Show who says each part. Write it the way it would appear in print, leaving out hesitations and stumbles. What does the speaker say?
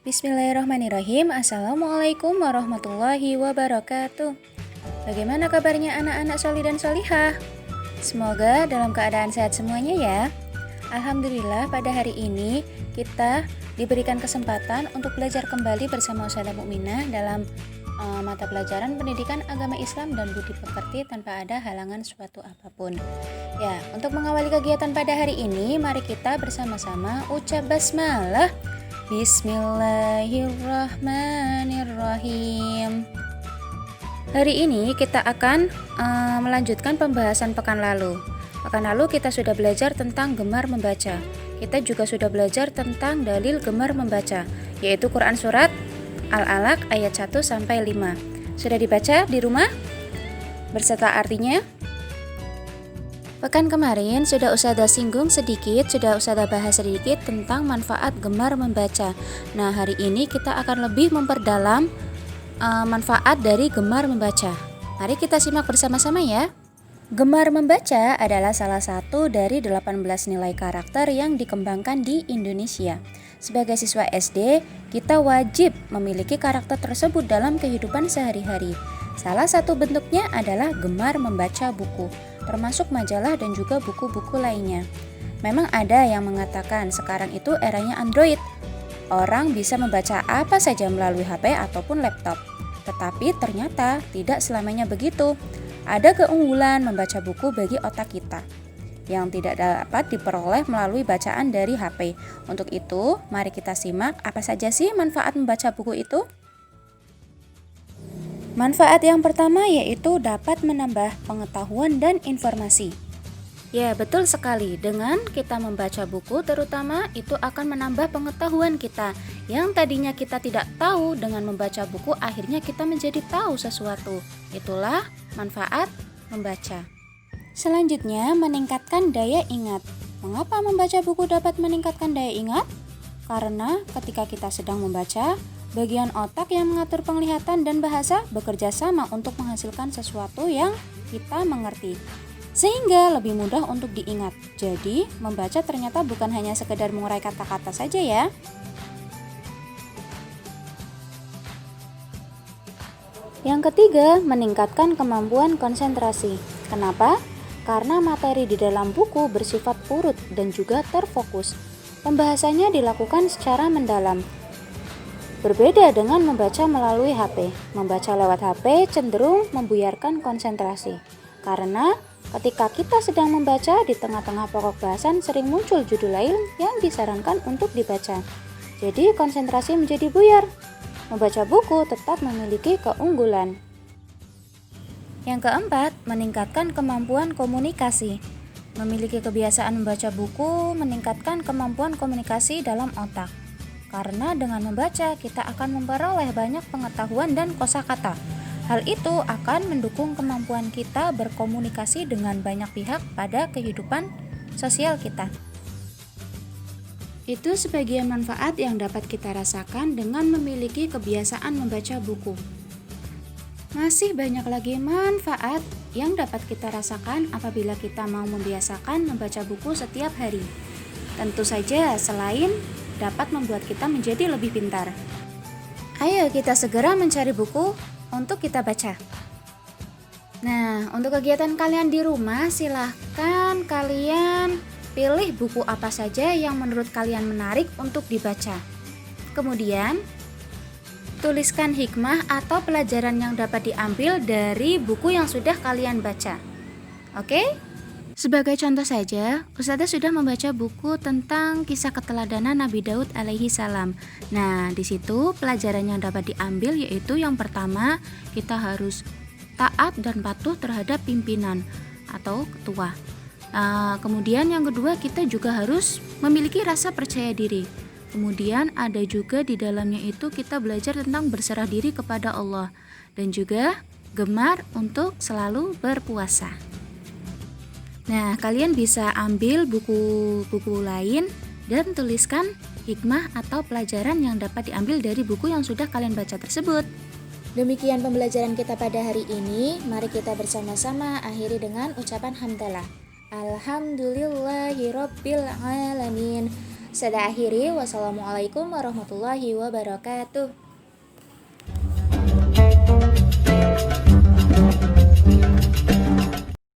Speaker 1: Bismillahirrahmanirrahim. Assalamualaikum warahmatullahi wabarakatuh. Bagaimana kabarnya anak-anak solih dan solihah? Semoga dalam keadaan sehat semuanya ya. Alhamdulillah pada hari ini kita diberikan kesempatan untuk belajar kembali bersama Ustazah Mukminah dalam mata pelajaran pendidikan agama Islam dan budi pekerti tanpa ada halangan suatu apapun. Ya, untuk mengawali kegiatan pada hari ini, mari kita bersama-sama ucap basmalah. Bismillahirrahmanirrahim. Hari ini kita akan melanjutkan pembahasan pekan lalu. Pekan lalu kita sudah belajar tentang gemar membaca. Kita juga sudah belajar tentang dalil gemar membaca, yaitu Quran Surat Al-Alaq ayat 1-5. Sudah dibaca di rumah? Berserta artinya? Pekan kemarin sudah Ustazah singgung sedikit, sudah Ustazah bahas sedikit tentang manfaat gemar membaca. Nah, hari ini kita akan lebih memperdalam manfaat dari gemar membaca. Mari kita simak bersama-sama ya. Gemar membaca adalah salah satu dari 18 nilai karakter yang dikembangkan di Indonesia. Sebagai siswa SD, kita wajib memiliki karakter tersebut dalam kehidupan sehari-hari. Salah satu bentuknya adalah gemar membaca buku, termasuk majalah dan juga buku-buku lainnya. Memang ada yang mengatakan sekarang itu eranya Android. Orang bisa membaca apa saja melalui HP ataupun laptop. Tetapi ternyata tidak selamanya begitu. Ada keunggulan membaca buku bagi otak kita yang tidak dapat diperoleh melalui bacaan dari HP. Untuk itu, mari kita simak apa saja sih manfaat membaca buku itu? Manfaat yang pertama yaitu dapat menambah pengetahuan dan informasi. Ya, betul sekali. Dengan kita membaca buku terutama itu akan menambah pengetahuan kita. Yang tadinya kita tidak tahu, dengan membaca buku akhirnya kita menjadi tahu sesuatu. Itulah manfaat membaca. Selanjutnya, meningkatkan daya ingat. Mengapa membaca buku dapat meningkatkan daya ingat? Karena ketika kita sedang membaca, bagian otak yang mengatur penglihatan dan bahasa bekerja sama untuk menghasilkan sesuatu yang kita mengerti, sehingga lebih mudah untuk diingat. Jadi, membaca ternyata bukan hanya sekedar mengurai kata-kata saja ya. Yang ketiga, meningkatkan kemampuan konsentrasi. Kenapa? Karena materi di dalam buku bersifat urut dan juga terfokus. Pembahasannya dilakukan secara mendalam. Berbeda dengan membaca melalui HP. Membaca lewat HP cenderung membuyarkan konsentrasi. Karena ketika kita sedang membaca, di tengah-tengah pokok bahasan sering muncul judul lain yang disarankan untuk dibaca. Jadi konsentrasi menjadi buyar. Membaca buku tetap memiliki keunggulan. Yang keempat, meningkatkan kemampuan komunikasi. Memiliki kebiasaan membaca buku meningkatkan kemampuan komunikasi dalam otak. Karena dengan membaca, kita akan memperoleh banyak pengetahuan dan kosakata. Hal itu akan mendukung kemampuan kita berkomunikasi dengan banyak pihak pada kehidupan sosial kita. Itu sebagian manfaat yang dapat kita rasakan dengan memiliki kebiasaan membaca buku. Masih banyak lagi manfaat yang dapat kita rasakan apabila kita mau membiasakan membaca buku setiap hari. Tentu saja selain dapat membuat kita menjadi lebih pintar. Ayo kita segera mencari buku untuk kita baca. Nah, untuk kegiatan kalian di rumah, silahkan kalian pilih buku apa saja yang menurut kalian menarik untuk dibaca. Kemudian, tuliskan hikmah atau pelajaran yang dapat diambil dari buku yang sudah kalian baca. Oke? Sebagai contoh saja, Ustazah sudah membaca buku tentang kisah keteladanan Nabi Daud alaihi salam. Nah, di situ pelajaran yang dapat diambil yaitu yang pertama, kita harus taat dan patuh terhadap pimpinan atau ketua. Kemudian yang kedua, kita juga harus memiliki rasa percaya diri. Kemudian ada juga di dalamnya itu kita belajar tentang berserah diri kepada Allah dan juga gemar untuk selalu berpuasa. Nah, kalian bisa ambil buku-buku lain dan tuliskan hikmah atau pelajaran yang dapat diambil dari buku yang sudah kalian baca tersebut. Demikian pembelajaran kita pada hari ini. Mari kita bersama-sama akhiri dengan ucapan hamdalah. Alhamdulillahirabbil alamin. Saya akhiri, wassalamualaikum warahmatullahi wabarakatuh.